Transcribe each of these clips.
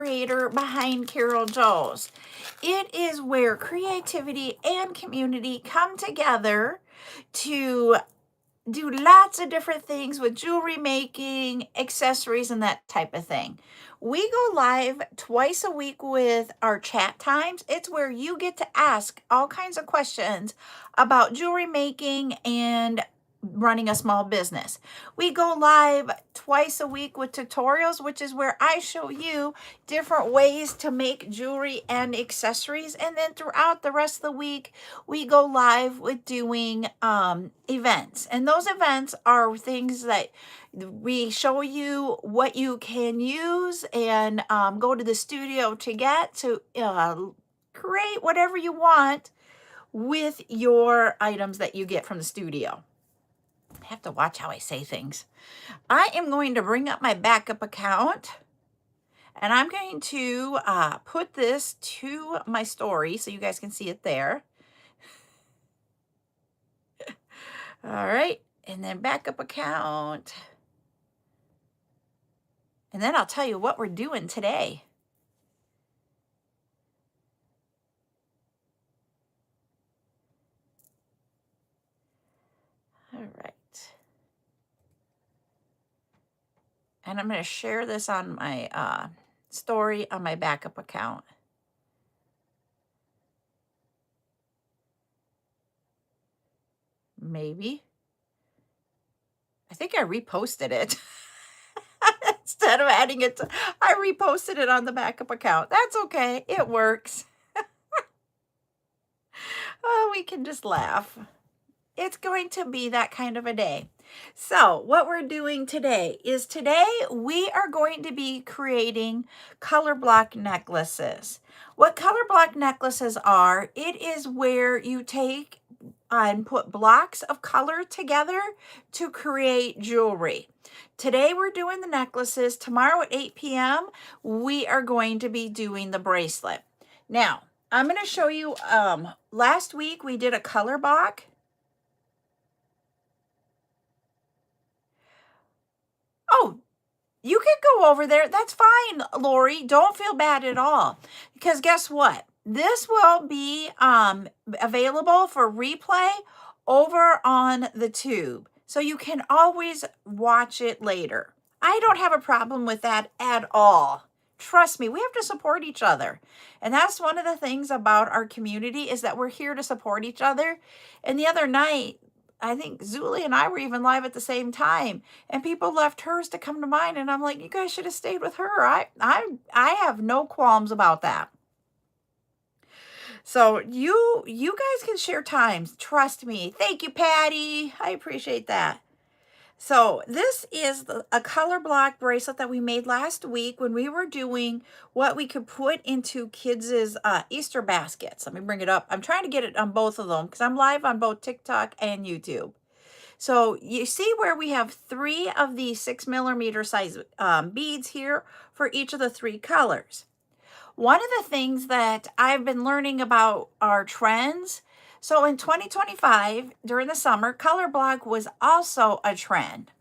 creator behind CarolJo's. It is where creativity and community come together to do lots of different things with jewelry making, accessories, and that type of thing. We go live twice a week with our chat times. It's where you get to ask all kinds of questions about jewelry making and running a small business. We go live twice a week with tutorials, which is where I show you different ways to make jewelry and accessories. And then throughout the rest of the week, we go live with doing events. And those events are things that we show you what you can use and go to the studio to get to create whatever you want with your items that you get from the studio. I have to watch how I say things. I am going to bring up my backup account and I'm going to put this to my story so you guys can see it there. All right, and then backup account. And then I'll tell you what we're doing today. All right. And I'm going to share this on my story on my backup account. Maybe. I think I reposted it. Instead of adding it, I reposted it on the backup account. That's okay. It works. Oh, we can just laugh. It's going to be that kind of a day. So what we're doing today is we are going to be creating color block necklaces. What color block necklaces are, it is where you take and put blocks of color together to create jewelry. Today we're doing the necklaces. Tomorrow at 8 p.m. we are going to be doing the bracelet. Now, I'm going to show you, last week we did a color block. Oh, you can go over there. That's fine, Lori. Don't feel bad at all. Because guess what? This will be available for replay over on the tube. So you can always watch it later. I don't have a problem with that at all. Trust me, we have to support each other. And that's one of the things about our community is that we're here to support each other. And the other night, I think Zuli and I were even live at the same time, and people left hers to come to mine, and I'm like, you guys should have stayed with her. I have no qualms about that. So you guys can share times. Trust me. Thank you, Patty. I appreciate that. So this is a color block bracelet that we made last week when we were doing what we could put into kids' Easter baskets. Let me bring it up. I'm trying to get it on both of them because I'm live on both TikTok and YouTube. So you see where we have 3 of the 6mm size beads here for each of the 3 colors. One of the things that I've been learning about are trends. So in 2025, during the summer, color block was also a trend.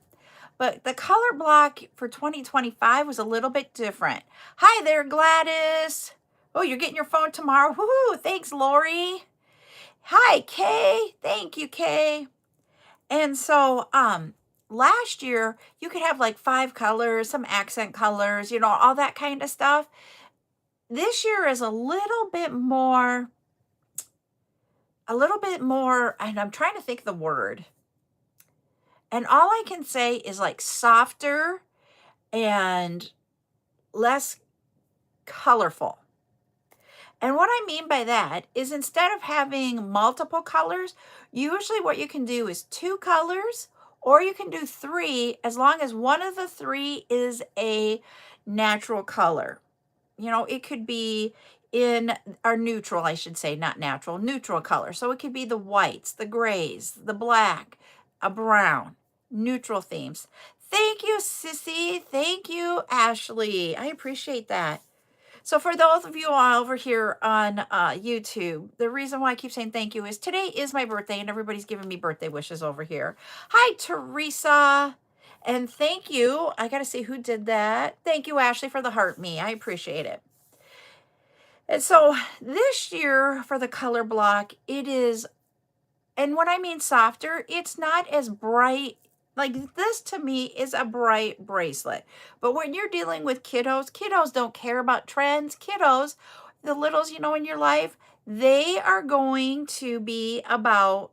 But the color block for 2025 was a little bit different. Hi there, Gladys. Oh, you're getting your phone tomorrow. Woohoo! Thanks, Lori. Hi, Kay. Thank you, Kay. And so last year, you could have like 5 colors, some accent colors, all that kind of stuff. This year is a little bit more, and I'm trying to think of the word. And all I can say is like softer and less colorful. And what I mean by that is instead of having multiple colors, usually what you can do is 2 colors, or you can do 3 as long as one of the 3 is a natural color. It could be in our neutral, I should say, not natural, neutral color. So it could be the whites, the grays, the black, a brown, neutral themes. Thank you, Sissy. Thank you, Ashley. I appreciate that. So for those of you all over here on YouTube, the reason why I keep saying thank you is today is my birthday and everybody's giving me birthday wishes over here. Hi, Teresa. And thank you. I got to see who did that. Thank you, Ashley, for the heart me. I appreciate it. And so this year for the color block, it is, and when I mean softer, it's not as bright. Like this to me is a bright bracelet. But when you're dealing with kiddos, kiddos don't care about trends. Kiddos, the littles, in your life, they are going to be about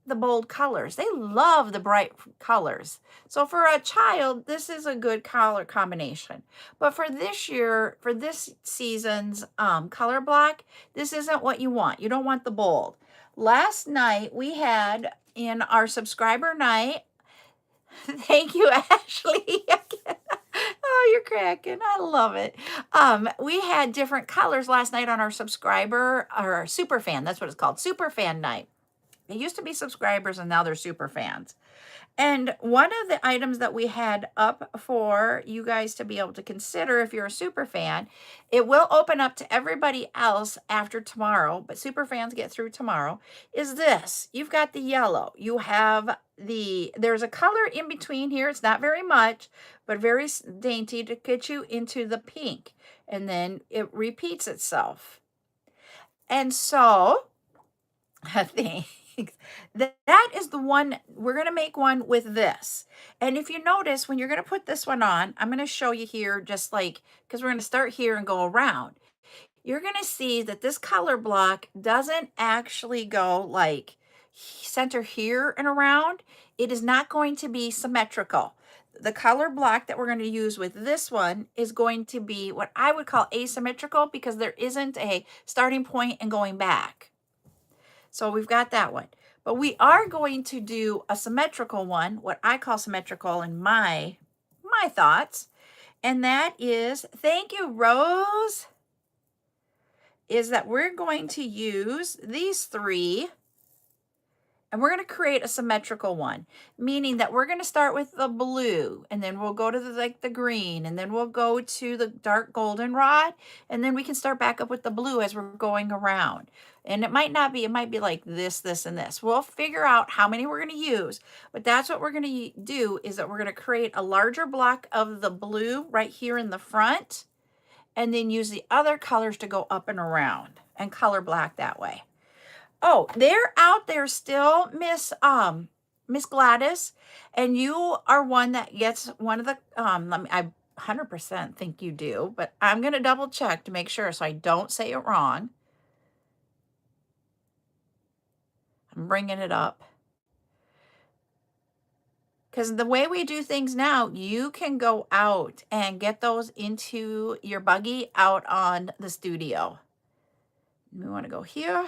the bold colors. They love the bright colors. So for a child, this is a good color combination. But for this year, for this season's color block, this isn't what you want. You don't want the bold. Last night we had in our subscriber night, thank you, Ashley. Oh, you're cracking. I love it. We had different colors last night on our subscriber or super fan. That's what it's called. Super fan night. They used to be subscribers and now they're super fans. And one of the items that we had up for you guys to be able to consider if you're a super fan, it will open up to everybody else after tomorrow, but super fans get through tomorrow, is this. You've got the yellow. You have there's a color in between here. It's not very much, but very dainty to get you into the pink. And then it repeats itself. And so, I think that is the one. We're going to make one with this. And if you notice, when you're going to put this one on, I'm going to show you here, just like, because we're going to start here and go around. You're going to see that this color block doesn't actually go like center here and around. It is not going to be symmetrical. The color block that we're going to use with this one is going to be what I would call asymmetrical because there isn't a starting point and going back. So we've got that one. But we are going to do a symmetrical one, what I call symmetrical in my thoughts. And that is, thank you, Rose, is that we're going to use these three and we're going to create a symmetrical one, meaning that we're going to start with the blue and then we'll go to the green and then we'll go to the dark goldenrod and then we can start back up with the blue as we're going around. And it might be like this, this, and this. We'll figure out how many we're going to use, but that's what we're going to do is that we're going to create a larger block of the blue right here in the front and then use the other colors to go up and around and color black that way. Oh, they're out there still, Miss Gladys, and you are one that gets one of the I 100% think you do, but I'm going to double check to make sure so I don't say it wrong. I'm bringing it up. Because the way we do things now, you can go out and get those into your buggy out on the studio. We want to go here.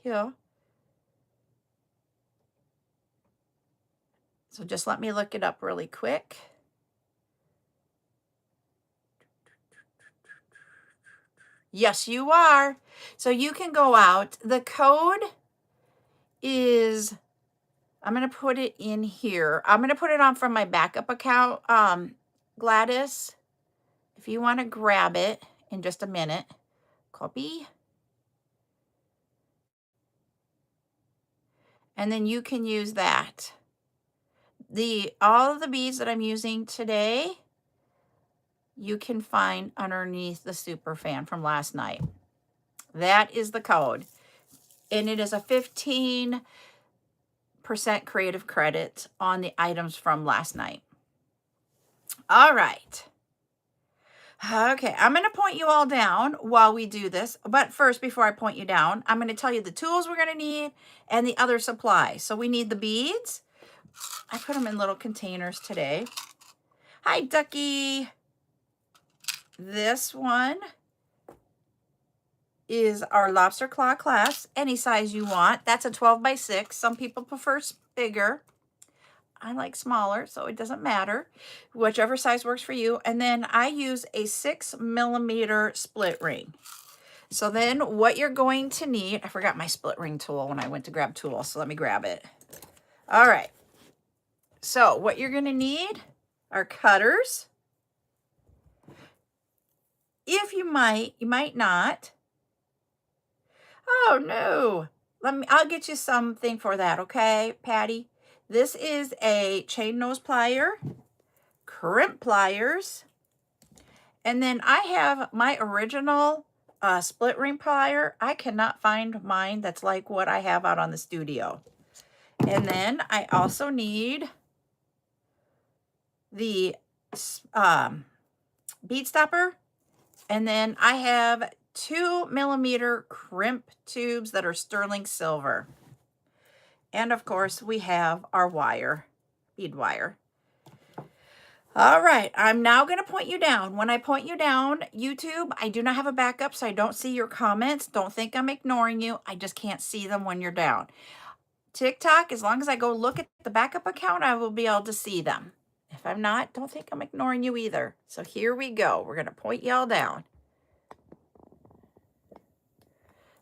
Here. So just let me look it up really quick. Yes, you are. So you can go out. The code is, I'm going to put it in here. I'm going to put it on from my backup account. Gladys, if you want to grab it in just a minute, copy. And then you can use that. All of the beads that I'm using today, you can find underneath the super fan from last night. That is the code. And it is a 15% creative credit on the items from last night. All right. Okay, I'm going to point you all down while we do this. But first, before I point you down, I'm going to tell you the tools we're going to need and the other supplies. So we need the beads. I put them in little containers today. Hi, Ducky. This one is our lobster claw clasp, any size you want. That's a 12 by 6. Some people prefer bigger. I like smaller, so it doesn't matter. Whichever size works for you. And then I use a 6mm split ring. So then what you're going to need, I forgot my split ring tool when I went to grab tools, so let me grab it. All right. So what you're going to need are cutters. If you might not. Oh no. I'll get you something for that, okay, Patty? This is a chain nose plier, crimp pliers, and then I have my original split ring plier. I cannot find mine that's like what I have out on the studio. And then I also need the bead stopper. And then I have 2mm crimp tubes that are sterling silver. And of course we have our wire, bead wire. All right, I'm now going to point you down. When I point you down, YouTube, I do not have a backup, so I don't see your comments. Don't think I'm ignoring you. I just can't see them when you're down. TikTok, as long as I go look at the backup account, I will be able to see them. If I'm not, don't think I'm ignoring you either. So here we go. We're going to point y'all down.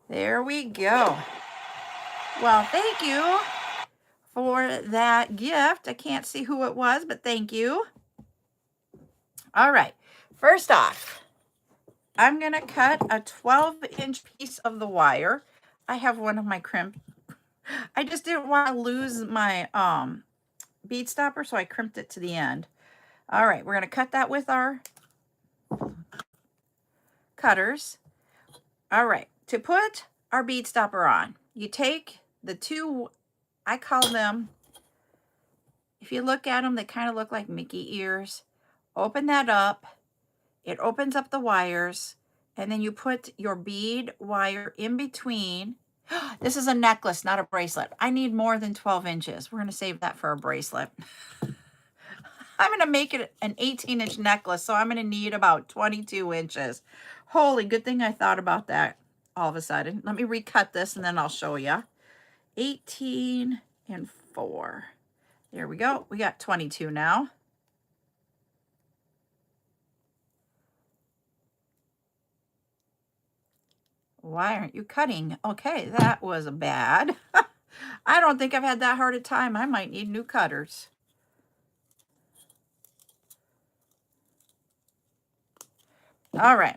There we go. Well, thank you for that gift. I can't see who it was, but thank you. All right, first off, I'm going to cut a 12-inch piece of the wire. I have one of my crimp. I just didn't want to lose my bead stopper, so I crimped it to the end. All right, we're going to cut that with our cutters. All right, to put our bead stopper on, you take the two, I call them, if you look at them, they kind of look like Mickey ears. Open that up. It opens up the wires, and then you put your bead wire in between. This is a necklace, not a bracelet. I need more than 12 inches. We're going to save that for a bracelet. I'm going to make it an 18-inch necklace, so I'm going to need about 22 inches. Holy, good thing I thought about that all of a sudden. Let me recut this, and then I'll show you. 18 and 4. There we go. We got 22 now. Why aren't you cutting? Okay, that was bad. I don't think I've had that hard a time. I might need new cutters. All right.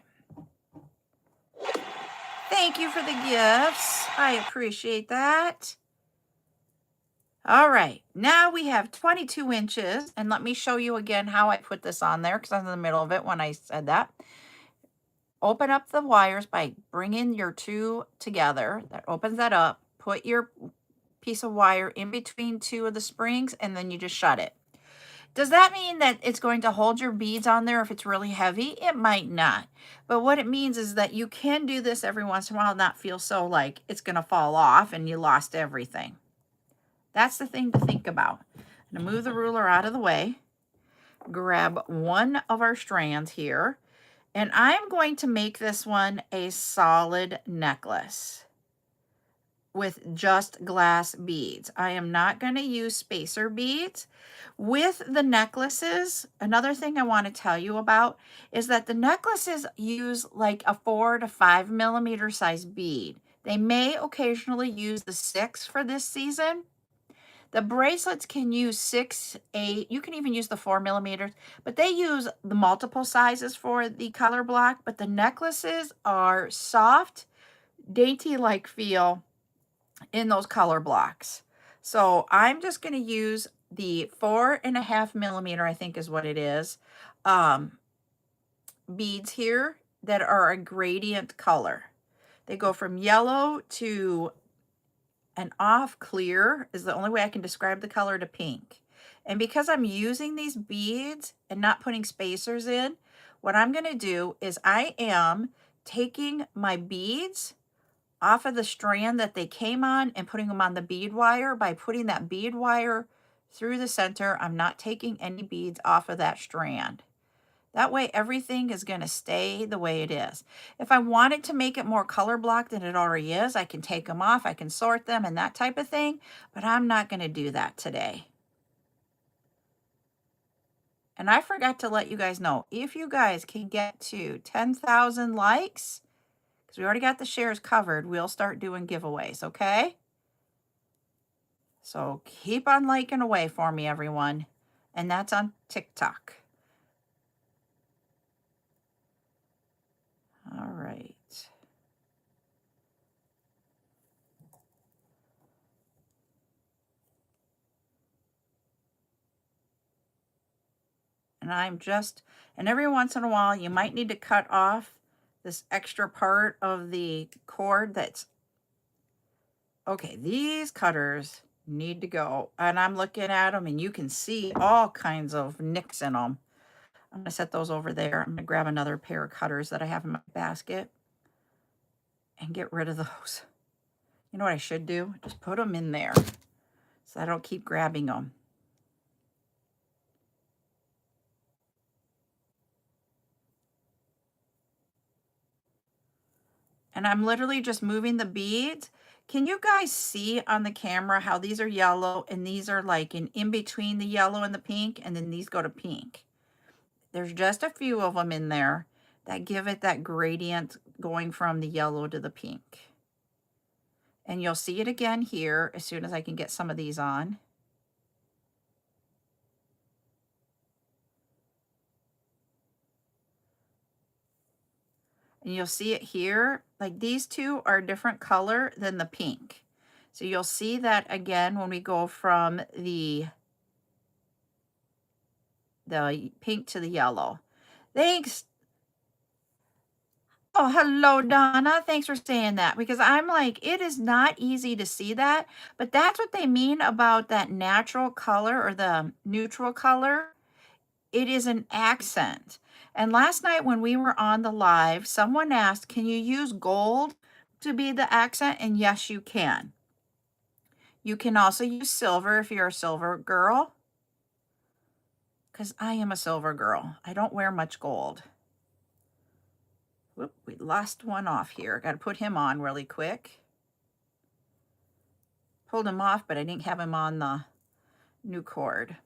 Thank you for the gifts. I appreciate that. All right, now we have 22 inches, and let me show you again how I put this on there because I'm in the middle of it when I said that. Open up the wires by bringing your two together. That opens that up. Put your piece of wire in between two of the springs, and then you just shut it. Does that mean that it's going to hold your beads on there if it's really heavy? It might not. But what it means is that you can do this every once in a while and not feel so like it's going to fall off and you lost everything. That's the thing to think about. I'm going to move the ruler out of the way. Grab one of our strands here. And I'm going to make this one a solid necklace with just glass beads. I am not going to use spacer beads. With the necklaces, another thing I want to tell you about is that the necklaces use like a 4 to 5 millimeter size bead. They may occasionally use the 6 for this season. The bracelets can use 6, 8, you can even use the 4 millimeters, but they use the multiple sizes for the color block. But the necklaces are soft, dainty-like feel in those color blocks. So I'm just going to use the 4.5 millimeter, I think is what it is, beads here that are a gradient color. They go from yellow to an off clear is the only way I can describe the color, to pink. And because I'm using these beads and not putting spacers in, what I'm going to do is I am taking my beads off of the strand that they came on and putting them on the bead wire. By putting that bead wire through the center, I'm not taking any beads off of that strand. That way everything is going to stay the way it is. If I wanted to make it more color block than it already is, I can take them off, I can sort them and that type of thing, but I'm not going to do that today. And I forgot to let you guys know, if you guys can get to 10,000 likes, because we already got the shares covered, we'll start doing giveaways, okay? So keep on liking away for me, everyone. And that's on TikTok. All right. And every once in a while, you might need to cut off this extra part of the cord that's, okay, these cutters need to go. And I'm looking at them and you can see all kinds of nicks in them. I'm gonna set those over there. I'm gonna grab another pair of cutters that I have in my basket and get rid of those. You know what I should do? Just put them in there so I don't keep grabbing them. And I'm literally just moving the beads. Can you guys see on the camera how these are yellow and these are like in between the yellow and the pink, and then these go to pink? There's just a few of them in there that give it that gradient going from the yellow to the pink. And you'll see it again here as soon as I can get some of these on. And you'll see it here, like these two are a different color than the pink. So you'll see that again when we go from the pink to the yellow. Thanks. Oh, hello, Donna. Thanks for saying that, because I'm like, it is not easy to see that, but that's what they mean about that natural color or the neutral color. It is an accent. And last night when we were on the live, someone asked, can you use gold to be the accent? And yes, you can. You can also use silver if you're a silver girl, because I am a silver girl. I don't wear much gold. Whoop, we lost one off here. Got to put him on really quick. Pulled him off, but I didn't have him on the new cord.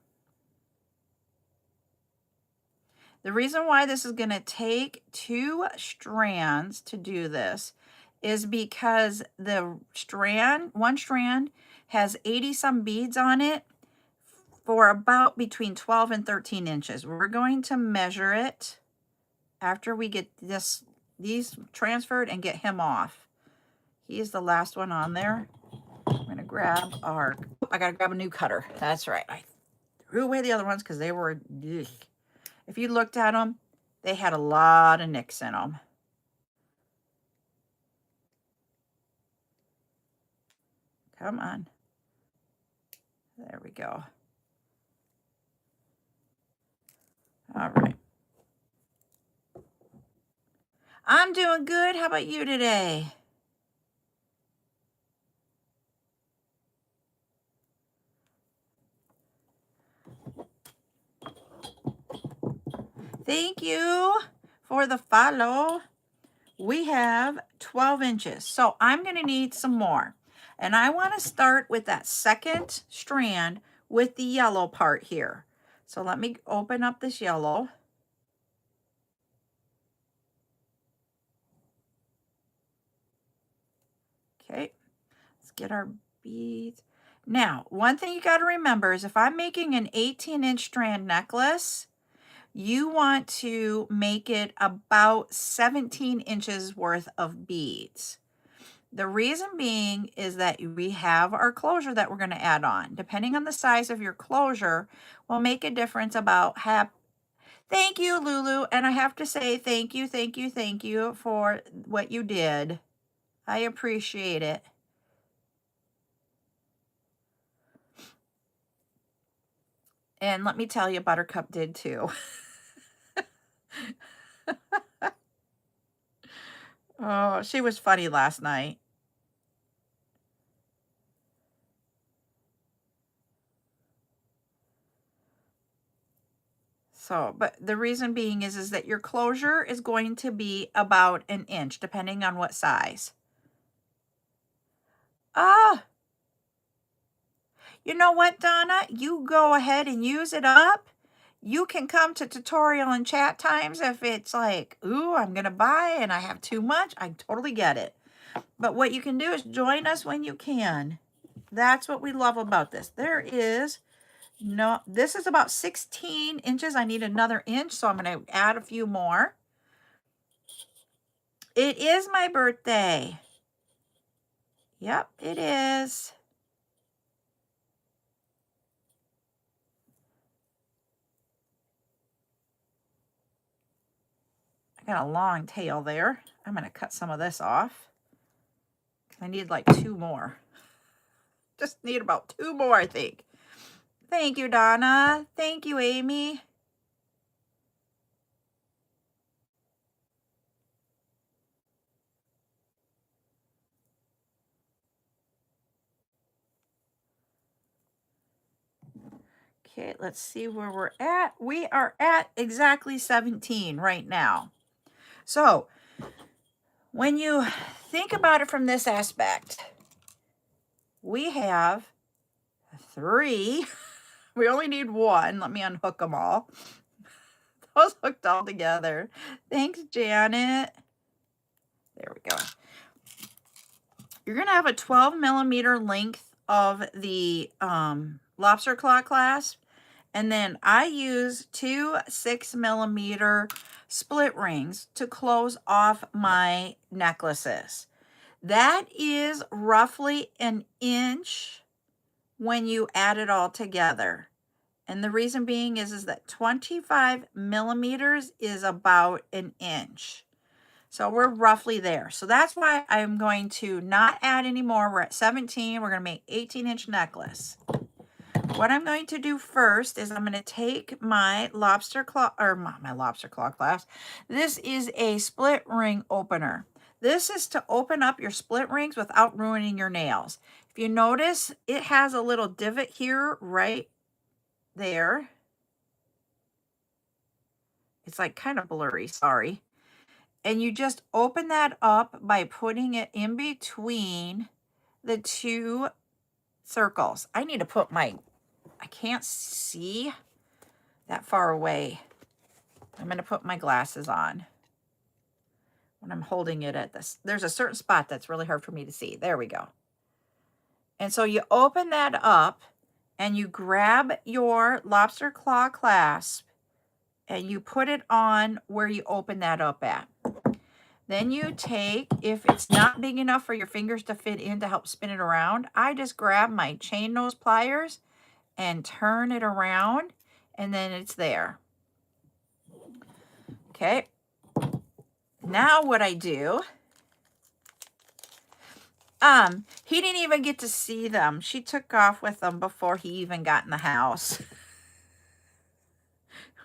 The reason why this is going to take 2 strands to do this is because one strand has 80 some beads on it for about between 12 and 13 inches. We're going to measure it after we get these transferred and get him off. He is the last one on there. I'm going to grab I got to grab a new cutter. That's right. I threw away the other ones because they were, ugh. If you looked at them, they had a lot of nicks in them. Come on. There we go. All right. I'm doing good. How about you today? Thank you for the follow. We have 12 inches. So I'm going to need some more. And I want to start with that second strand with the yellow part here. So let me open up this yellow. Okay, let's get our beads. Now, one thing you got to remember is if I'm making an 18-inch strand necklace, you want to make it about 17 inches worth of beads. The reason being is that we have our closure that we're going to add on. Depending on the size of your closure will make a difference about half. Thank you, Lulu. And I have to say thank you for what you did. I appreciate it. And let me tell you, Buttercup did too. Oh, she was funny last night. So, but the reason being is that your closure is going to be about 1 inch, depending on what size. Ah, you know what, Donna? You go ahead and use it up. You can come to tutorial and chat times if it's like, ooh, I'm going to buy and I have too much. I totally get it. But what you can do is join us when you can. That's what we love about this. This is about 16 inches. I need another inch, so I'm going to add a few more. It is my birthday. Yep, it is. Got a long tail there. I'm going to cut some of this off. I need like 2 more. Just need about 2 more, I think. Thank you, Donna. Thank you, Amy. Okay, let's see where we're at. We are at exactly 17 right now. So when you think about it from this aspect, we have 3. We only need 1. Let me unhook them all. Those hooked all together. Thanks, Janet. There we go. You're going to have a 12 millimeter length of the lobster claw clasp. And then I use 2 6 millimeter split rings to close off my necklaces. That is roughly an inch when you add it all together. And the reason being is that 25 millimeters is about an inch. So we're roughly there. So that's why I'm going to not add any more. We're at 17. We're going to make 18-inch necklace. What I'm going to do first is I'm going to take my lobster claw, or my lobster claw clasp. This is a split ring opener. This is to open up your split rings without ruining your nails. If you notice, it has a little divot here right there. It's like kind of blurry, sorry. And you just open that up by putting it in between the 2 circles. I need to put I can't see that far away. I'm going to put my glasses on when I'm holding it at this. There's a certain spot that's really hard for me to see. There we go. And so you open that up and you grab your lobster claw clasp and you put it on where you open that up at. Then you take, if it's not big enough for your fingers to fit in to help spin it around, I just grab my chain nose pliers and turn it around, and then it's there. Okay. Now what I do, he didn't even get to see them. She took off with them before he even got in the house.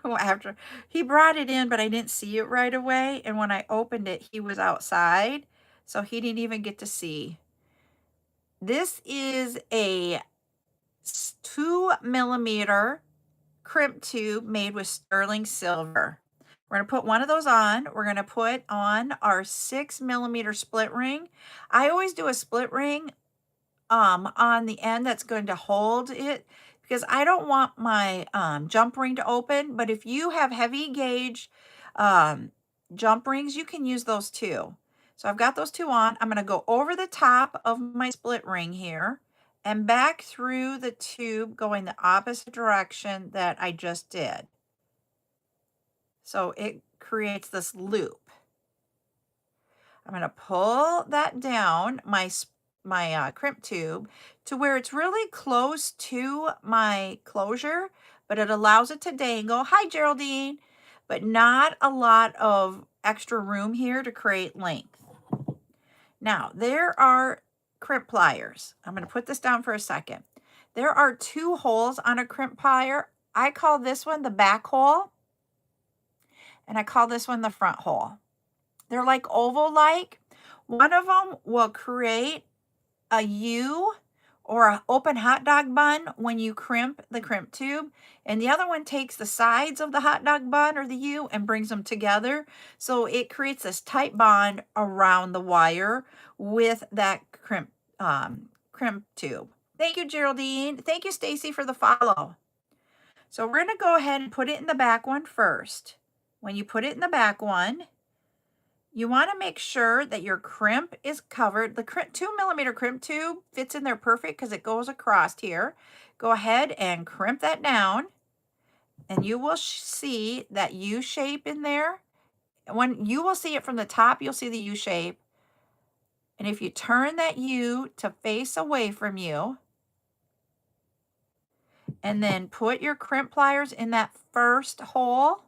After he brought it in, but I didn't see it right away. And when I opened it, he was outside. So he didn't even get to see. This is a 2 millimeter crimp tube made with sterling silver. We're going to put one of those on. We're going to put on our 6 millimeter split ring. I always do a split ring on the end that's going to hold it, because I don't want my jump ring to open. But if you have heavy gauge jump rings, you can use those too. So I've got those 2 on. I'm going to go over the top of my split ring here and back through the tube going the opposite direction that I just did. So it creates this loop. I'm going to pull that down, my crimp tube, to where it's really close to my closure, but it allows it to dangle. Hi, Geraldine. But not a lot of extra room here to create length. Now, there are crimp pliers. I'm going to put this down for a second. There are 2 holes on a crimp plier. I call this one the back hole, and I call this one the front hole. They're like oval-like. One of them will create a U or an open hot dog bun when you crimp the crimp tube. And the other one takes the sides of the hot dog bun or the U and brings them together. So it creates this tight bond around the wire with that crimp tube. Thank you, Geraldine. Thank you, Stacy, for the follow. So we're going to go ahead and put it in the back one first. When you put it in the back one, you want to make sure that your crimp is covered. The 2 millimeter crimp tube fits in there perfect because it goes across here. Go ahead and crimp that down, and you will see that U shape in there. When you will see it from the top, you'll see the U shape. And if you turn that U to face away from you, and then put your crimp pliers in that first hole,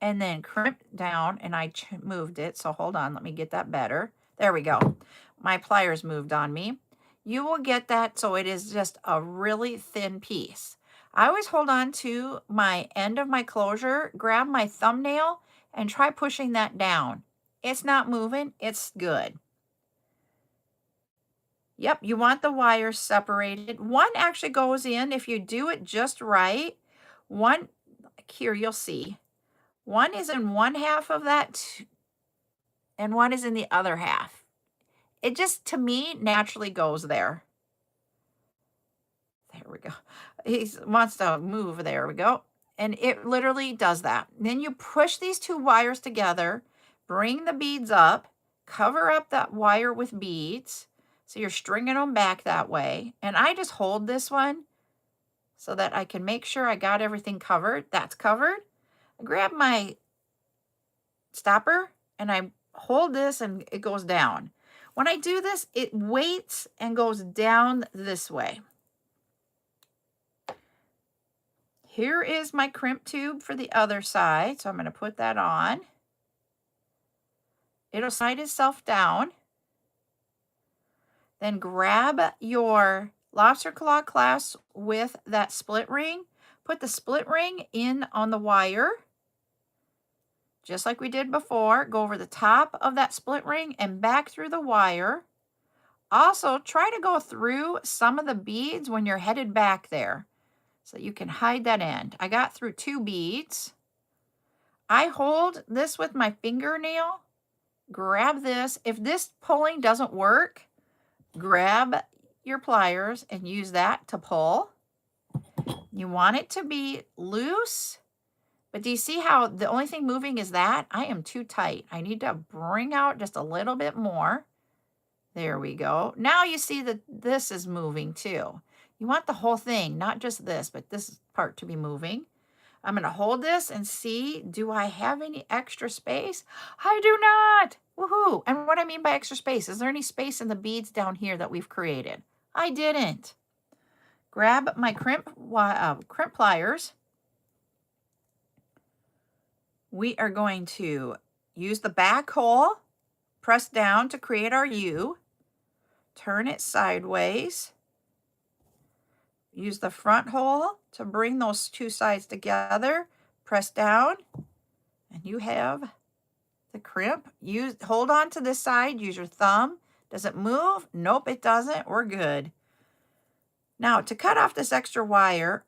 and then crimp down, and I moved it. So hold on, let me get that better. There we go. My pliers moved on me. You will get that so it is just a really thin piece. I always hold on to my end of my closure, grab my thumbnail, and try pushing that down. It's not moving, it's good. Yep, you want the wires separated. One actually goes in, if you do it just right, one, here you'll see, one is in one half of that and one is in the other half. It just, to me, naturally goes there. There we go. He wants to move. There we go. And it literally does that. Then you push these two wires together, bring the beads up, cover up that wire with beads. So you're stringing them back that way. And I just hold this one so that I can make sure I got everything covered. That's covered. I grab my stopper and I hold this and it goes down. When I do this, it weights and goes down this way. Here is my crimp tube for the other side. So I'm going to put that on. It'll slide itself down. Then grab your lobster claw clasp with that split ring. Put the split ring in on the wire. Just like we did before. Go over the top of that split ring and back through the wire. Also, try to go through some of the beads when you're headed back there, so you can hide that end. I got through 2 beads. I hold this with my fingernail. Grab this. If this pulling doesn't work, grab your pliers and use that to pull. You want it to be loose, but do you see how the only thing moving is that? I am too tight. I need to bring out just a little bit more. There we go. Now you see that this is moving too. You want the whole thing, not just this, but this part to be moving. I'm going to hold this and see, do I have any extra space? I do not. Woohoo. And what I mean by extra space, is there any space in the beads down here that we've created? I didn't. Grab my crimp pliers. We are going to use the back hole, press down to create our U, turn it sideways. Use the front hole to bring those two sides together. Press down, and you have the crimp. Hold on to this side. Use your thumb. Does it move? Nope, it doesn't. We're good. Now, to cut off this extra wire,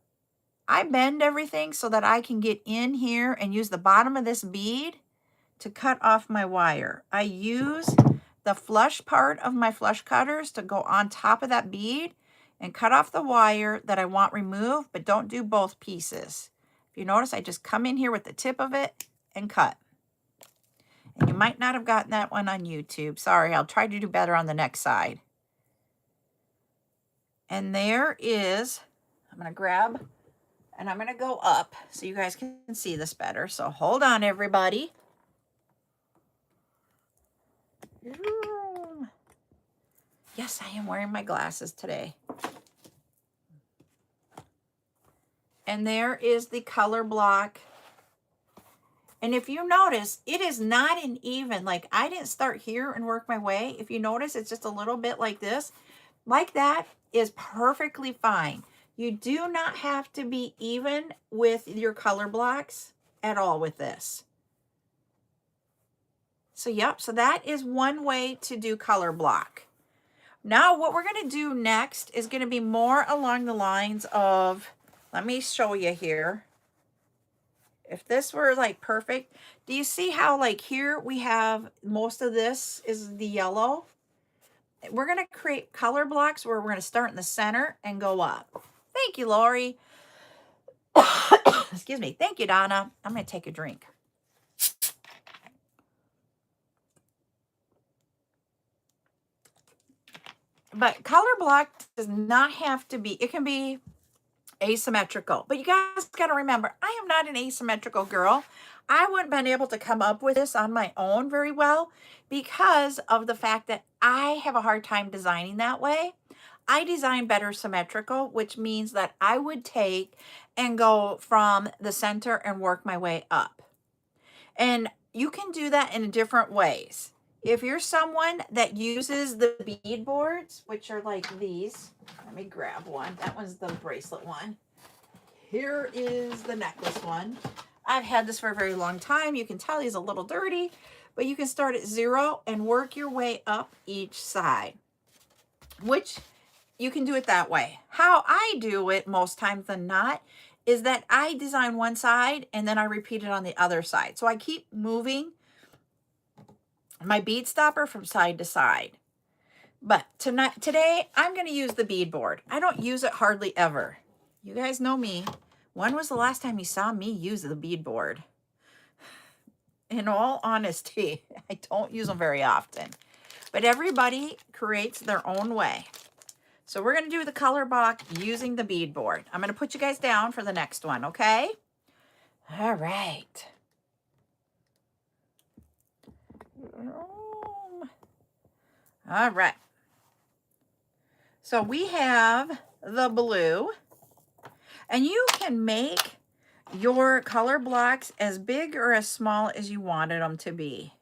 I bend everything so that I can get in here and use the bottom of this bead to cut off my wire. I use the flush part of my flush cutters to go on top of that bead and cut off the wire that I want removed, but don't do both pieces. If you notice, I just come in here with the tip of it and cut. And you might not have gotten that one on YouTube. Sorry, I'll try to do better on the next side. And there is, I'm going to grab, and I'm going to go up so you guys can see this better. So hold on, everybody. Yes, I am wearing my glasses today. And there is the color block. And if you notice, it is not an even, like I didn't start here and work my way. If you notice, it's just a little bit like this. Like that is perfectly fine. You do not have to be even with your color blocks at all with this. So yep, so that is one way to do color block. Now what we're going to do next is going to be more along the lines of, let me show you here. If this were like perfect, do you see how like here we have most of this is the yellow? We're going to create color blocks where we're going to start in the center and go up. Thank you, Lori. Excuse me. Thank you, Donna. I'm going to take a drink. But color block does not have to be, it can be asymmetrical. But you guys got to remember, I am not an asymmetrical girl. I wouldn't have been able to come up with this on my own very well because of the fact that I have a hard time designing that way. I design better symmetrical, which means that I would take and go from the center and work my way up. And you can do that in different ways. If you're someone that uses the bead boards, which are like these, let me grab one. That one's the bracelet one. Here is the necklace one. I've had this for a very long time. You can tell he's a little dirty, but you can start at 0 and work your way up each side, which you can do it that way. How I do it most times than not is that I design one side and then I repeat it on the other side. So I keep moving my bead stopper from side to side. But today, I'm going to use the bead board. I don't use it hardly ever. You guys know me. When was the last time you saw me use the bead board? In all honesty, I don't use them very often. But everybody creates their own way. So we're going to do the color block using the bead board. I'm going to put you guys down for the next one, okay? All right. All right. So we have the blue, and you can make your color blocks as big or as small as you wanted them to be.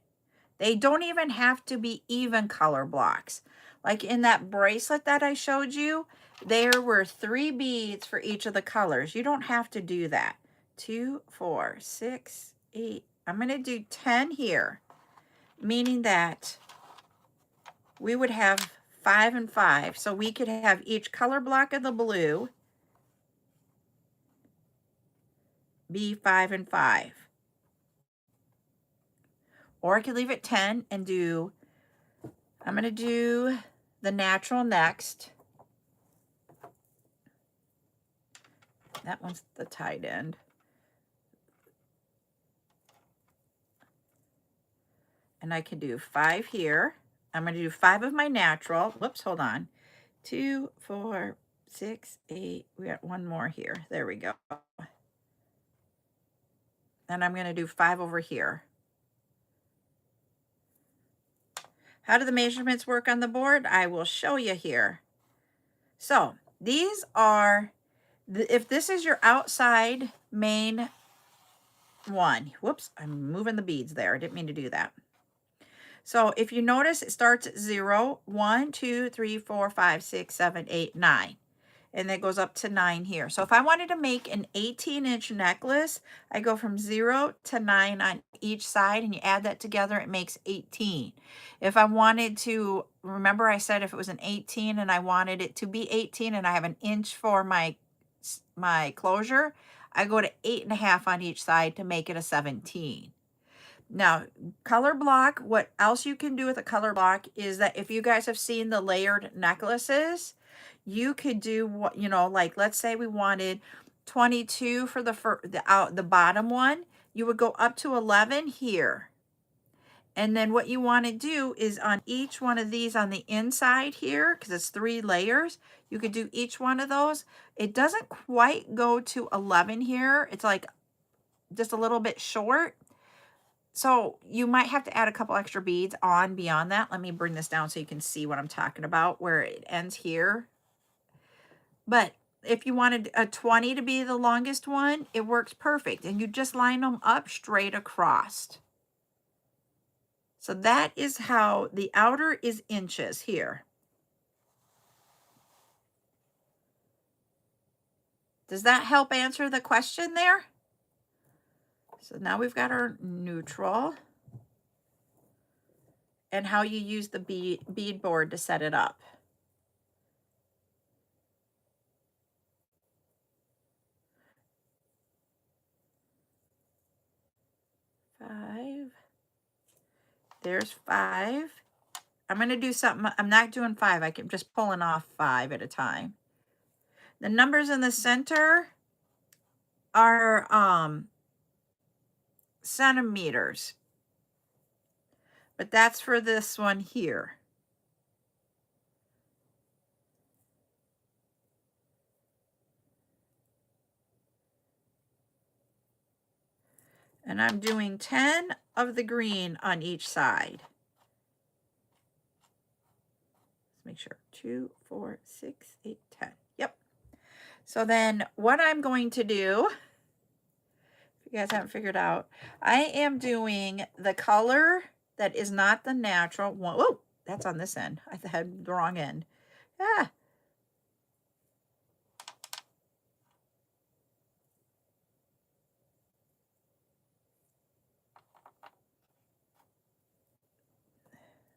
They don't even have to be even color blocks. Like in that bracelet that I showed you, there were 3 beads for each of the colors. You don't have to do that. 2, 4, 6, 8. I'm going to do 10 here, meaning that we would have 5 and 5. So we could have each color block of the blue be 5 and 5. Or I could leave it 10 and do, I'm going to do the natural next. That one's the tied end. And I can do 5 here. I'm going to do 5 of my natural. Whoops, hold on. 2, 4, 6, 8. We got one more here. There we go. And I'm going to do 5 over here. How do the measurements work on the board? I will show you here. So these are, if this is your outside main one. Whoops, I'm moving the beads there. I didn't mean to do that. So if you notice, it starts at 0, 1, 2, 3, 4, 5, 6, 7, 8, 9. And then it goes up to 9 here. So if I wanted to make an 18-inch necklace, I go from 0 to 9 on each side, and you add that together, it makes 18. If I wanted to, remember I said if it was an 18 and I wanted it to be 18 and I have an inch for my closure, I go to 8.5 on each side to make it a 17. Now, color block, what else you can do with a color block is that if you guys have seen the layered necklaces, you could do what, you know, like let's say we wanted 22 for the bottom one, you would go up to 11 here. And then what you want to do is on each one of these on the inside here, because it's 3 layers, you could do each one of those. It doesn't quite go to 11 here. It's like just a little bit short. So you might have to add a couple extra beads on beyond that. Let me bring this down so you can see what I'm talking about, where it ends here. But if you wanted a 20 to be the longest one, it works perfect. And you just line them up straight across. So that is how the outer is inches here. Does that help answer the question there? So now we've got our neutral and how you use the bead board to set it up. Five. There's 5. I'm going to do something. I'm not doing 5. I'm just pulling off 5 at a time. The numbers in the center are centimeters. But that's for this one here. And I'm doing 10 of the green on each side. Let's make sure. 2, 4, 6, 8, 10. Yep. So then what I'm going to do, If you guys haven't figured out, I am doing the color that is not the natural one. Whoa, that's on this end. I had the wrong end. Ah.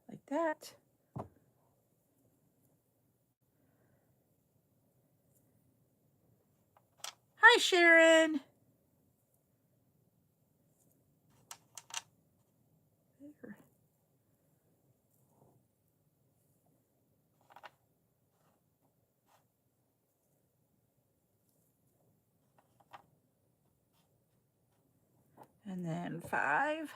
Like that. Hi, Sharon. There. And then 5.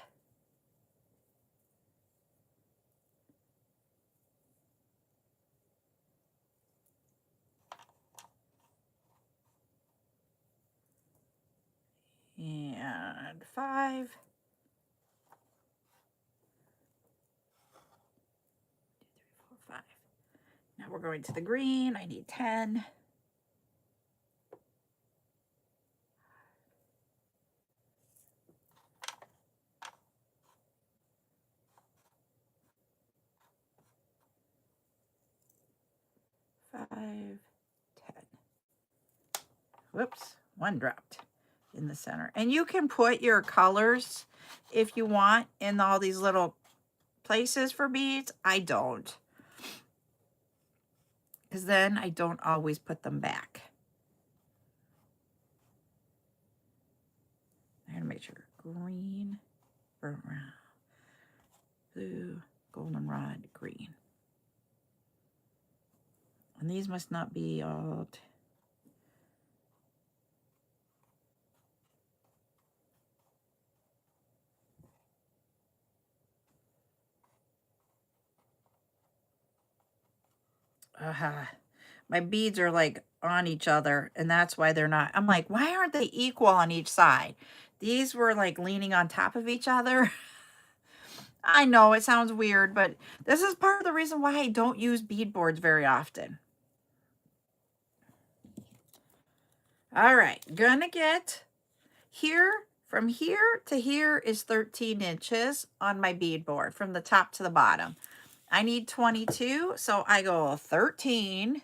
And 5. 2, 3, 4, 5. Now we're going to the green. I need 10. Five, 10. Whoops, one dropped in the center. And you can put your colors if you want in all these little places for beads. I don't, because then I don't always put them back. I'm gonna make sure green, brown, blue, goldenrod, green. And these must not be all. My beads are like on each other, and that's why they're not. I'm like, why aren't they equal on each side? These were like leaning on top of each other. I know it sounds weird, but this is part of the reason why I don't use bead boards very often. All right, gonna get here, from here to here is 13 inches on my bead board from the top to the bottom. I need 22, so I go 13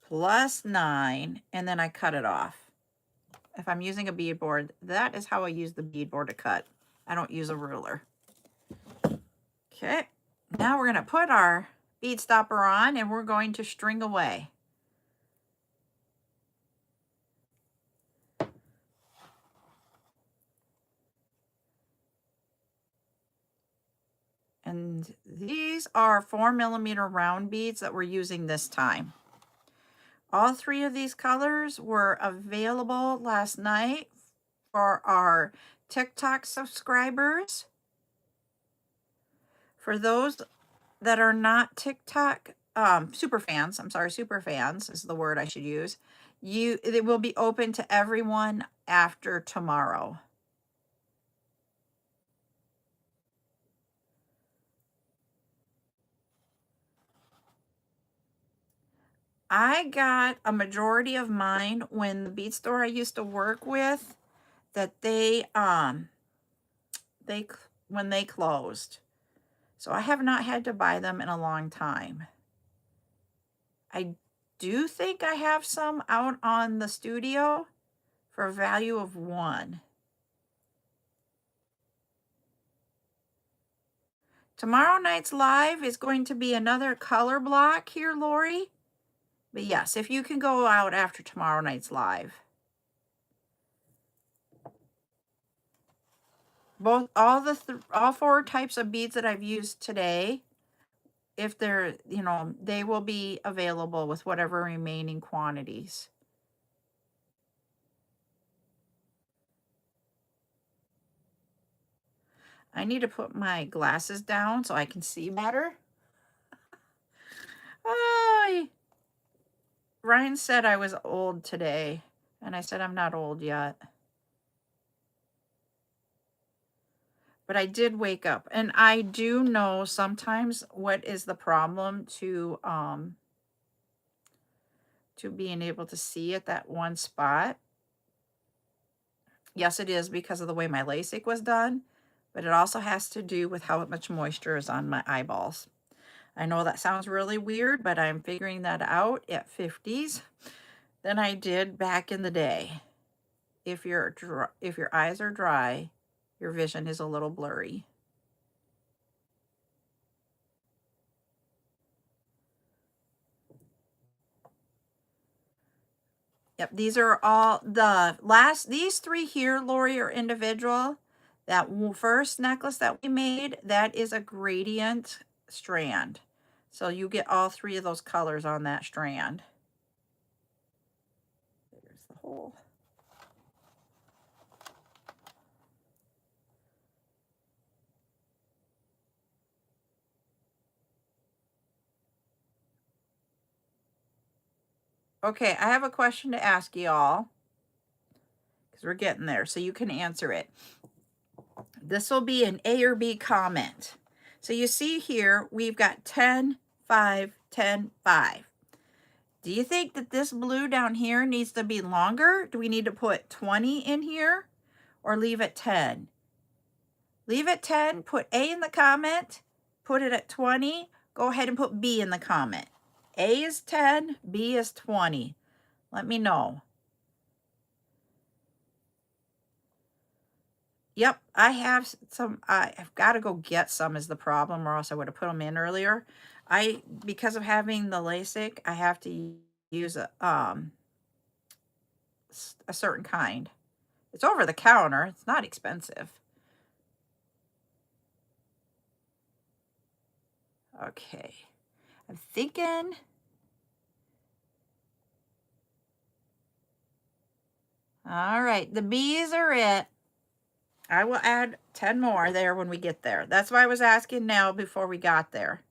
plus 9, and then I cut it off. If I'm using a bead board, that is how I use the bead board to cut. I don't use a ruler. Okay, now we're gonna put our bead stopper on and we're going to string away. And these are 4mm round beads that we're using this time. All 3 of these colors were available last night for our TikTok subscribers. For those that are not TikTok super fans, I'm sorry, super fans is the word I should use. It will be open to everyone after tomorrow. I got a majority of mine when the bead store I used to work with, that when they closed. So I have not had to buy them in a long time. I do think I have some out on the studio for a value of 1. Tomorrow night's live is going to be another color block here, Lori. But yes, if you can go out after tomorrow night's live. All 4 types of beads that I've used today, if they're, they will be available with whatever remaining quantities. I need to put my glasses down so I can see better. Oh, Ryan said I was old today, and I said I'm not old yet. But I did wake up, and I do know sometimes what is the problem to being able to see at that one spot. Yes, it is because of the way my LASIK was done, but it also has to do with how much moisture is on my eyeballs. I know that sounds really weird, but I'm figuring that out at 50s than I did back in the day. If if your eyes are dry, your vision is a little blurry. Yep, these are all these three here, Lori, are individual. That first necklace that we made, that is a gradient strand. So you get all three of those colors on that strand. There's the hole. Okay, I have a question to ask y'all because we're getting there, so you can answer it. This will be an A or B comment. So you see here, we've got 10, 5, 10, 5. Do you think that this blue down here needs to be longer? Do we need to put 20 in here or leave it 10? Leave it 10, put A in the comment, put it at 20. Go ahead and put B in the comment. A is 10, B is 20. Let me know. Yep, I have some. I've got to go get some is the problem, or else I would have put them in earlier. Because of having the LASIK, I have to use a certain kind. It's over the counter. It's not expensive. Okay, I'm thinking. All right, the B's are it. I will add 10 more there when we get there. That's why I was asking now before we got there.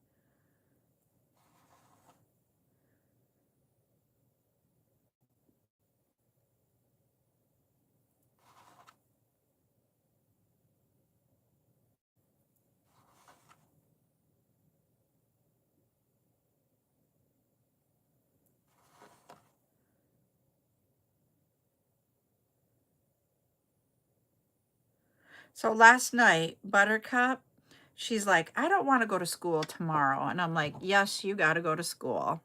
So last night, Buttercup, she's like, I don't want to go to school tomorrow. And I'm like, yes, you got to go to school.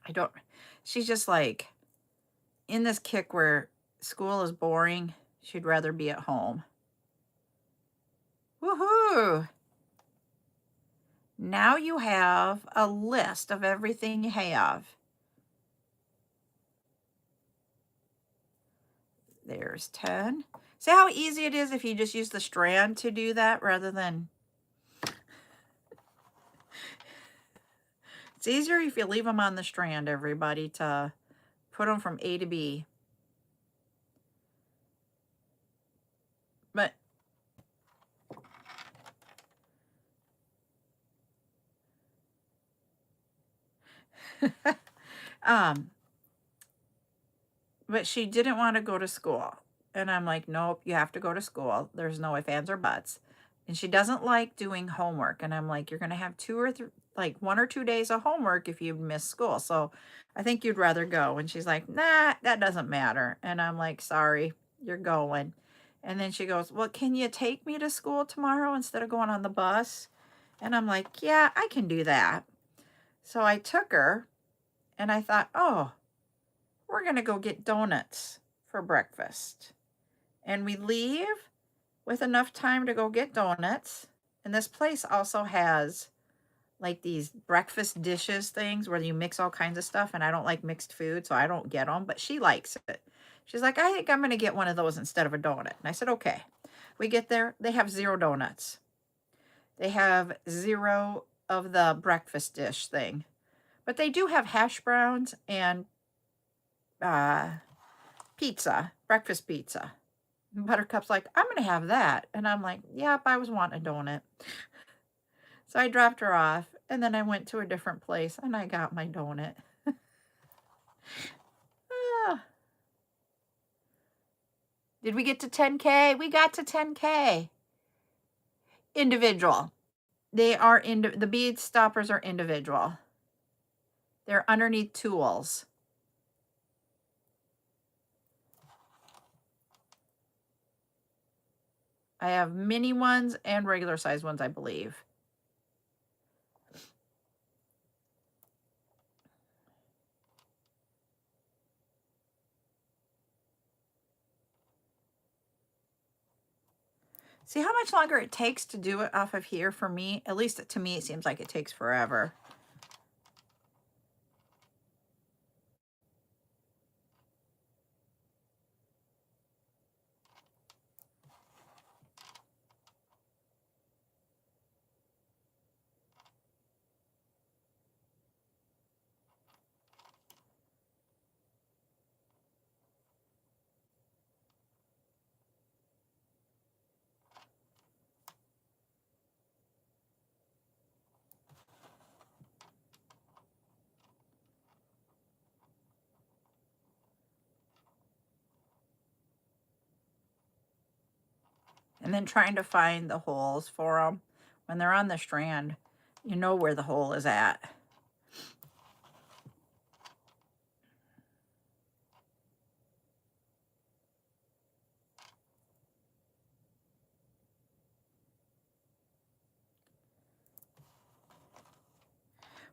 I don't, she's just like in this kick where school is boring. She'd rather be at home. Woohoo! Now you have a list of everything you have. There's 10. See how easy it is if you just use the strand to do that rather than... It's easier if you leave them on the strand, everybody, to put them from A to B. But but she didn't want to go to school. And I'm like, nope, you have to go to school. There's no ifs, ands, or buts. And she doesn't like doing homework. And I'm like, you're going to have 1 or 2 days of homework if you miss school. So I think you'd rather go. And she's like, nah, that doesn't matter. And I'm like, sorry, you're going. And then she goes, well, can you take me to school tomorrow instead of going on the bus? And I'm like, yeah, I can do that. So I took her and I thought, oh, we're going to go get donuts for breakfast. And we leave with enough time to go get donuts. And this place also has like these breakfast dishes things where you mix all kinds of stuff. And I don't like mixed food, so I don't get them, but she likes it. She's like, I think I'm going to get one of those instead of a donut. And I said, okay. We get there. They have 0 donuts. They have 0 of the breakfast dish thing. But they do have hash browns and pizza, breakfast pizza. And Buttercup's like, I'm going to have that. And I'm like, yep, I was wanting a donut. So I dropped her off, and then I went to a different place, and I got my donut. Did we get to 10K? We got to 10K. Individual. They are the bead stoppers are individual. They're underneath tools. I have mini ones and regular size ones, I believe. See how much longer it takes to do it off of here for me? At least to me, it seems like it takes forever. And then trying to find the holes for them. When they're on the strand, you know where the hole is at.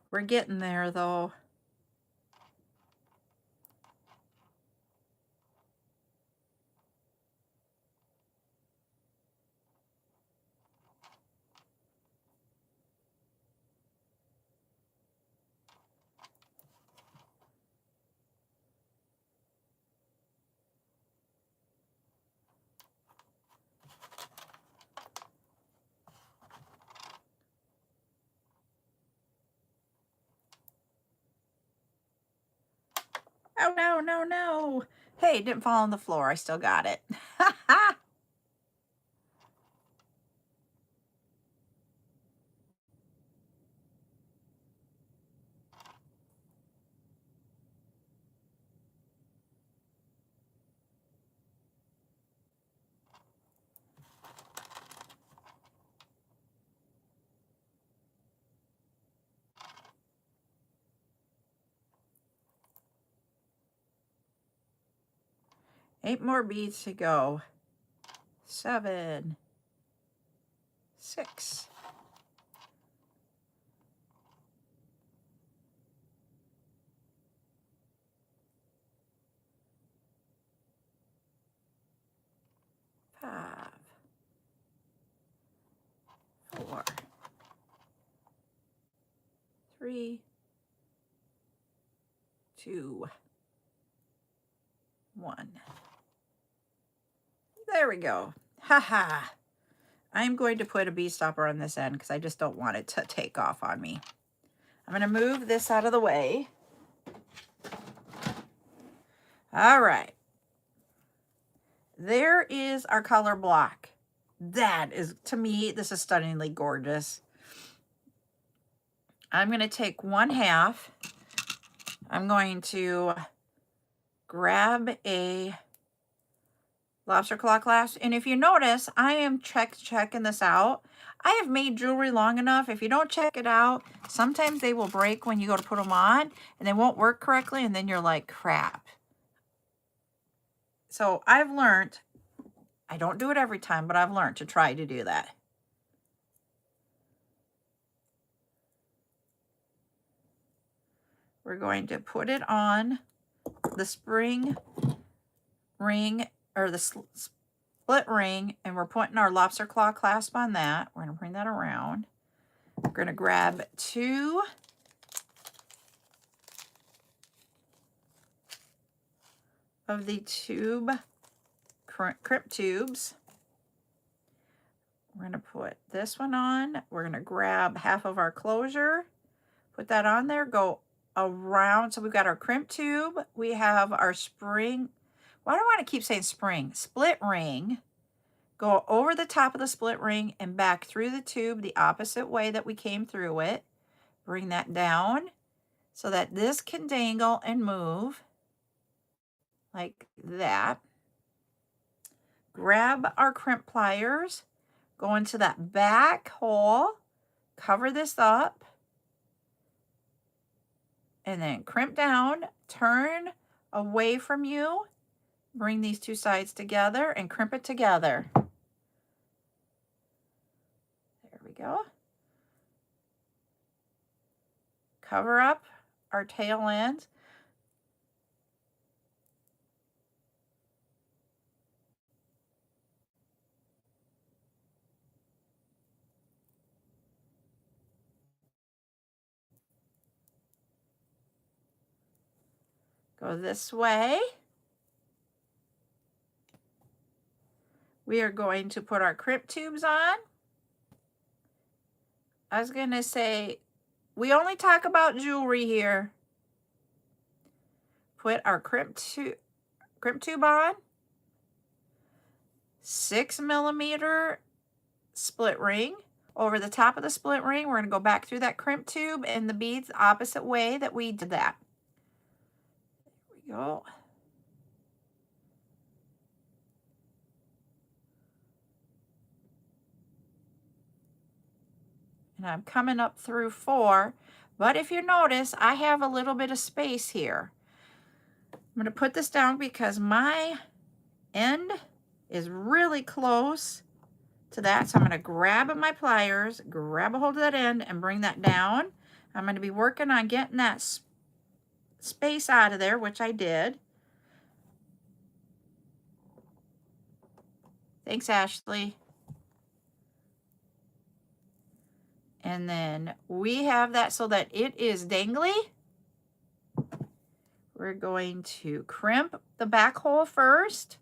We're getting there though. Oh, no, no, no. Hey, it didn't fall on the floor. I still got it. 8 more beads to go. 7, 6, 5, 4, 3, 2, 1. There we go. Haha. I'm going to put a bead stopper on this end because I just don't want it to take off on me. I'm going to move this out of the way. All right. There is our color block. That is, to me, this is stunningly gorgeous. I'm going to take 1/2. I'm going to grab a lobster claw clasp. And if you notice, I am checking this out. I have made jewelry long enough. If you don't check it out, sometimes they will break when you go to put them on and they won't work correctly. And then you're like, crap. So I've learned, I don't do it every time, but I've learned to try to do that. We're going to put it on the spring ring, or the split ring, and we're putting our lobster claw clasp on that. We're going to bring that around. We're going to grab 2 of the tube crimp tubes. We're going to put this one on. We're going to grab half of our closure, put that on there, go around. So we've got our crimp tube. We have our spring. Why do I want to keep saying spring? Split ring. Go over the top of the split ring and back through the tube the opposite way that we came through it. Bring that down so that this can dangle and move like that. Grab our crimp pliers, go into that back hole, cover this up, and then crimp down, turn away from you, bring these 2 sides together and crimp it together. go. Cover up our tail ends. Go this way. We are going to put our crimp tubes on. I was going to say, we only talk about jewelry here. Put our crimp tube on. 6mm split ring. Over the top of the split ring, we're going to go back through that crimp tube and the beads the opposite way that we did that. There we go. And I'm coming up through 4, but if you notice, I have a little bit of space here. I'm going to put this down because my end is really close to that. So I'm going to grab my pliers, grab a hold of that end and bring that down. I'm going to be working on getting that space out of there, which I did. Thanks, Ashley. And then we have that so that it is dangly. We're going to crimp the back hole first,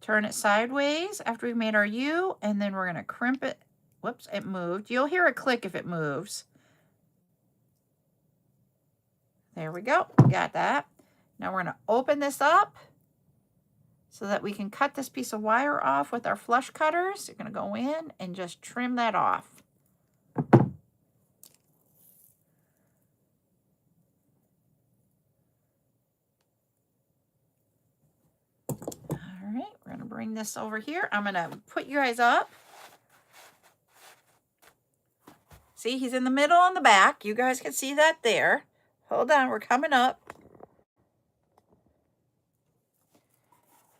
turn it sideways after we've made our U, and then we're going to crimp it. Whoops, it moved. You'll hear a click if it moves. There we go. Got that. Now we're going to open this up so that we can cut this piece of wire off with our flush cutters. You're going to go in and just trim that off. All right, we're going to bring this over here. I'm going to put you guys up. See, he's in the middle on the back. You guys can see that there. Hold on, we're coming up.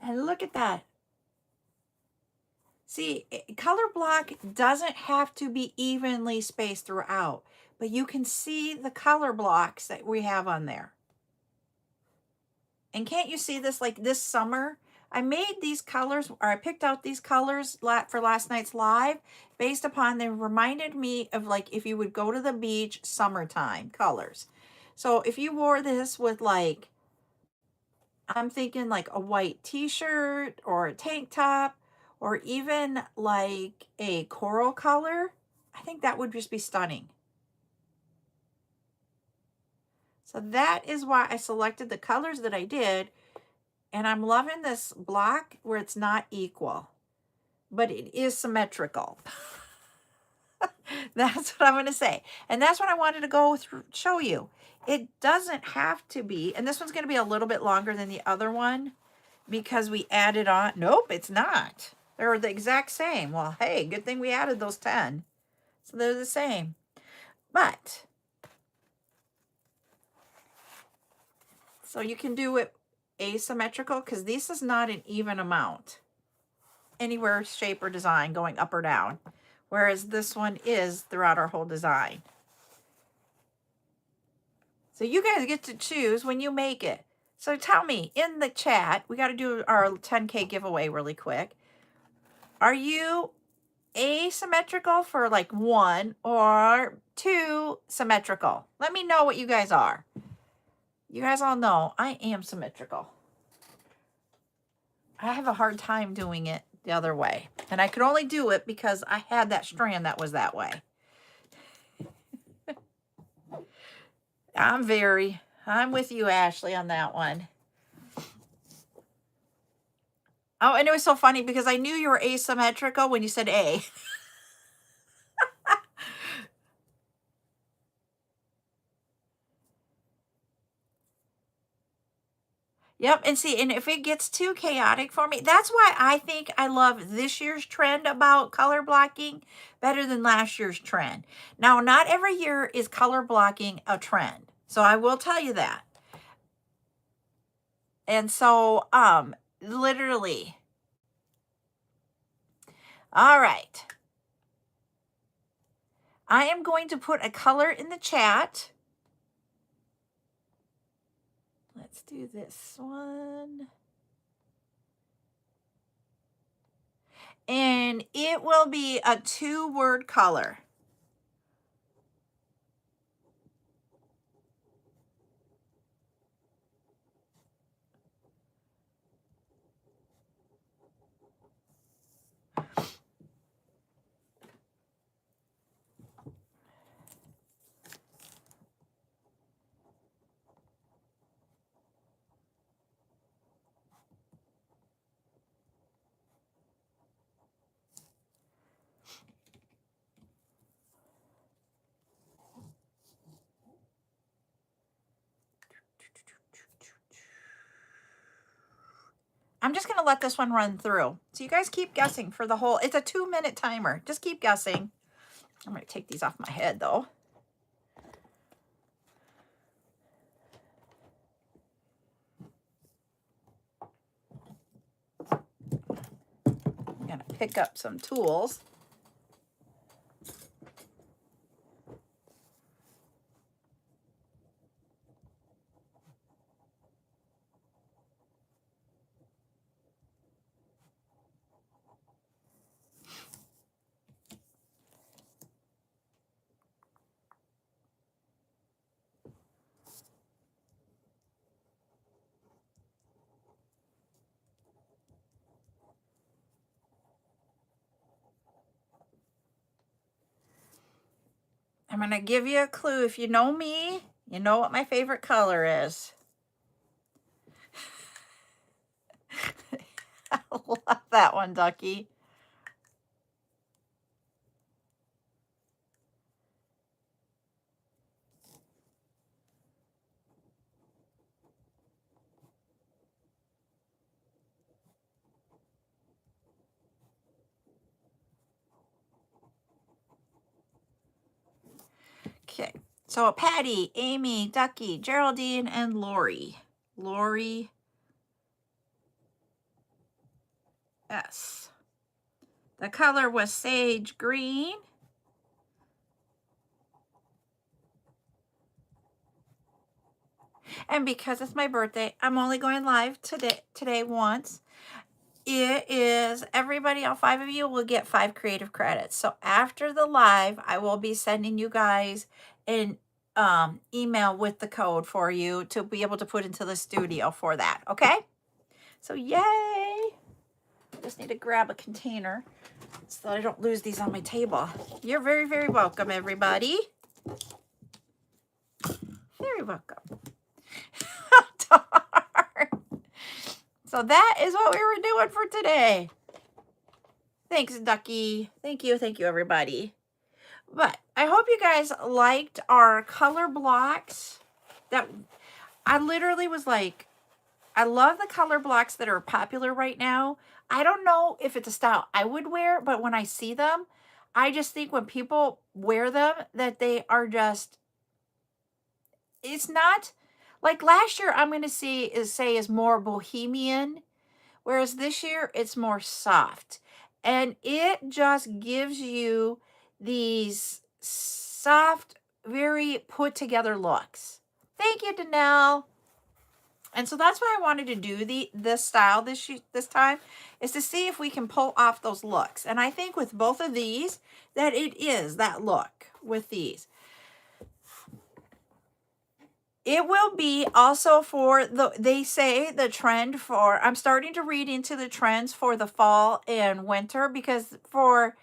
And look at that. See, color block doesn't have to be evenly spaced throughout, but you can see the color blocks that we have on there. And can't you see this, like this summer? I made these colors, or I picked out these colors for last night's live based upon, they reminded me of like if you would go to the beach summertime colors. So if you wore this with like, I'm thinking like a white t-shirt or a tank top or even like a coral color, I think that would just be stunning. So that is why I selected the colors that I did. And I'm loving this block where it's not equal, but it is symmetrical. That's what I'm going to say. And that's what I wanted to go through, show you. It doesn't have to be, and this one's going to be a little bit longer than the other one because we added on. Nope, it's not. They're the exact same. Well, hey, good thing we added those 10. So they're the same. But, so you can do it asymmetrical because this is not an even amount anywhere, shape, or design going up or down, whereas this one is throughout our whole design. So you guys get to choose when you make it. So tell me in the chat, we got to do our 10K giveaway really quick. Are you asymmetrical for like 1 or 2 symmetrical? Let me know what you guys are. You guys all know I am symmetrical. I have a hard time doing it the other way. And I could only do it because I had that strand that was that way. I'm with you, Ashley, on that one. Oh, and it was so funny because I knew you were asymmetrical when you said A. Yep, and see, and if it gets too chaotic for me, that's why I think I love this year's trend about color blocking better than last year's trend. Now, not every year is color blocking a trend, so I will tell you that. And so, literally. All right. I am going to put a color in the chat. Let's do this one. And it will be a 2-word color. I'm just going to let this one run through. So you guys keep guessing for the whole, it's a 2-minute timer. Just keep guessing. I'm going to take these off my head though. I'm going to pick up some tools. I'm going to give you a clue. If you know me, you know what my favorite color is. I love that one, Ducky. Okay, so Patty, Amy, Ducky, Geraldine, and Lori. Lori S. The color was sage green. And because it's my birthday, I'm only going live today once. It is, everybody, all 5 of you will get 5 creative credits. So after the live, I will be sending you guys an email with the code for you to be able to put into the studio for that. Okay? So yay! I just need to grab a container so that I don't lose these on my table. You're very, very welcome, everybody. Very welcome. Darn. So that is what we were doing for today. Thanks, Ducky. Thank you, everybody. But I hope you guys liked our color blocks. That I literally was like, I love the color blocks that are popular right now. I don't know if it's a style I would wear, but when I see them, I just think when people wear them that they are just, it's not like last year I'm going to say is more bohemian, whereas this year it's more soft. And it just gives you these soft, very put together looks. Thank you, Danelle. And so that's why I wanted to do this style this time, is to see if we can pull off those looks. And I think with both of these, that it is that look with these. It will be also for they say the trend for, I'm starting to read into the trends for the fall and winter, because for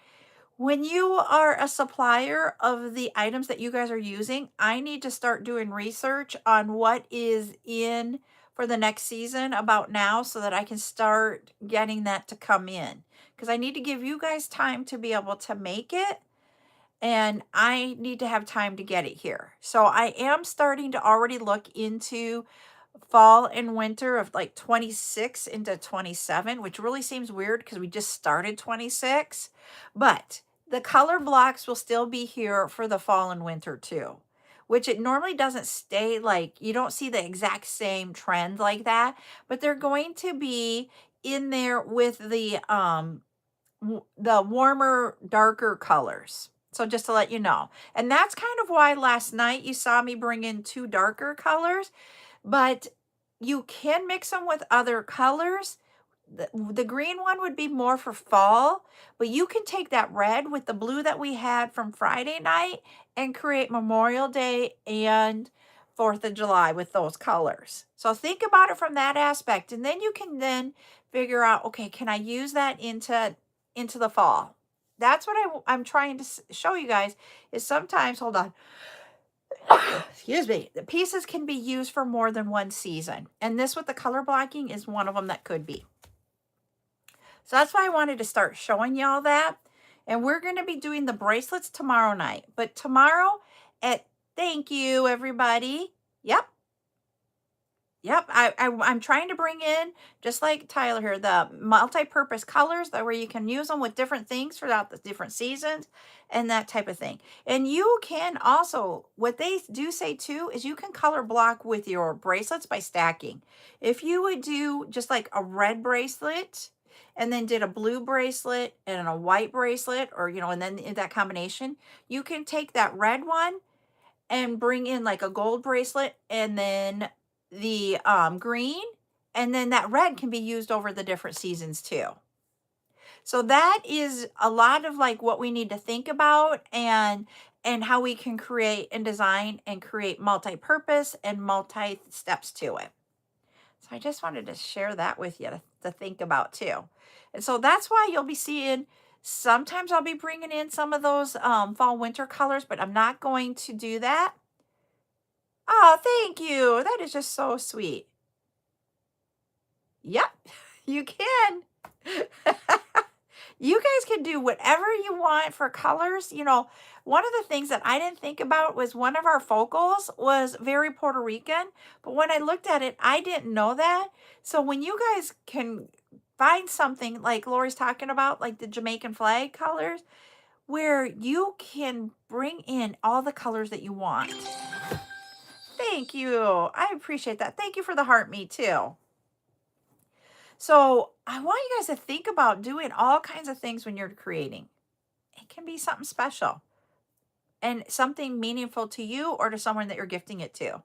when you are a supplier of the items that you guys are using, I need to start doing research on what is in for the next season about now so that I can start getting that to come in. Because I need to give you guys time to be able to make it. And I need to have time to get it here. So I am starting to already look into fall and winter of like 26 into 27, which really seems weird because we just started 26. But the color blocks will still be here for the fall and winter too, which it normally doesn't stay like, you don't see the exact same trend like that, but they're going to be in there with the warmer, darker colors. So just to let you know. And that's kind of why last night you saw me bring in 2 darker colors, but you can mix them with other colors. The green one would be more for fall, but you can take that red with the blue that we had from Friday night and create Memorial Day and 4th of July with those colors. So think about it from that aspect, and then you can then figure out, okay, can I use that into the fall? That's what I'm trying to show you guys is sometimes, hold on, excuse me, the pieces can be used for more than one season. And this with the color blocking is one of them that could be. So that's why I wanted to start showing y'all that. And we're going to be doing the bracelets tomorrow night. But tomorrow thank you, everybody. Yep. I'm trying to bring in, just like Tyler here, the multi-purpose colors that where you can use them with different things throughout the different seasons and that type of thing. And you can also, what they do say too, is you can color block with your bracelets by stacking. If you would do just like a red bracelet and then did a blue bracelet and a white bracelet, or, and then in that combination, you can take that red one and bring in like a gold bracelet and then the green, and then that red can be used over the different seasons too. So that is a lot of like what we need to think about and how we can create and design and create multi-purpose and multi-steps to it. So I just wanted to share that with you to think about too. And so that's why you'll be seeing, sometimes I'll be bringing in some of those fall winter colors, but I'm not going to do that. Oh, thank you. That is just so sweet. Yep, you can. You guys can do whatever you want for colors. One of the things that I didn't think about was one of our focals was very Puerto Rican, but when I looked at it, I didn't know that. So when you guys can find something like Lori's talking about, like the Jamaican flag colors, where you can bring in all the colors that you want. Thank you. I appreciate that. Thank you for the heart, me too. So I want you guys to think about doing all kinds of things when you're creating. It can be something special and something meaningful to you or to someone that you're gifting it to.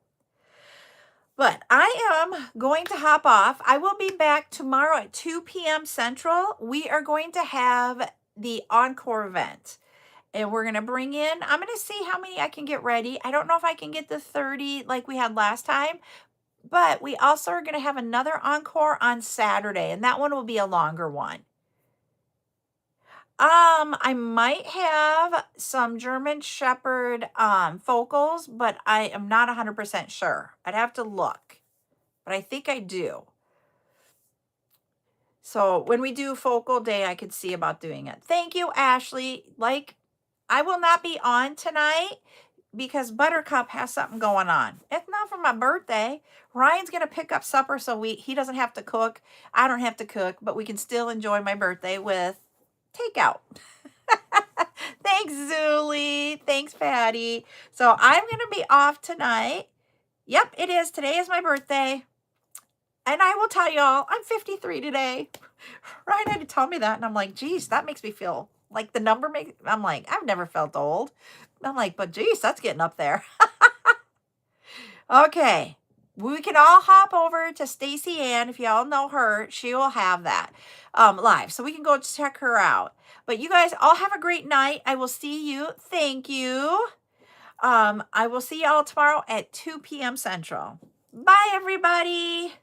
But I am going to hop off. I will be back tomorrow at 2 p.m. Central. We are going to have the encore event. And we're going to bring in, I'm going to see how many I can get ready. I don't know if I can get the 30 like we had last time, but we also are going to have another encore on Saturday, and that one will be a longer one. I might have some German Shepherd focals, but I am not 100% sure. I'd have to look, but I think I do. So when we do focal day, I could see about doing it. Thank you, Ashley. I will not be on tonight because Buttercup has something going on. It's not for my birthday. Ryan's going to pick up supper so he doesn't have to cook. I don't have to cook, but we can still enjoy my birthday with takeout. Thanks, Zuli. Thanks, Patty. So I'm going to be off tonight. Yep, it is. Today is my birthday. And I will tell y'all, I'm 53 today. Ryan had to tell me that. And I'm like, geez, that makes me feel like the number I'm like, I've never felt old. I'm like, but geez, that's getting up there. Okay. We can all hop over to Stacy Ann. If y'all know her, she will have that live. So we can go check her out. But you guys all have a great night. I will see you. Thank you. I will see y'all tomorrow at 2 p.m. Central. Bye, everybody.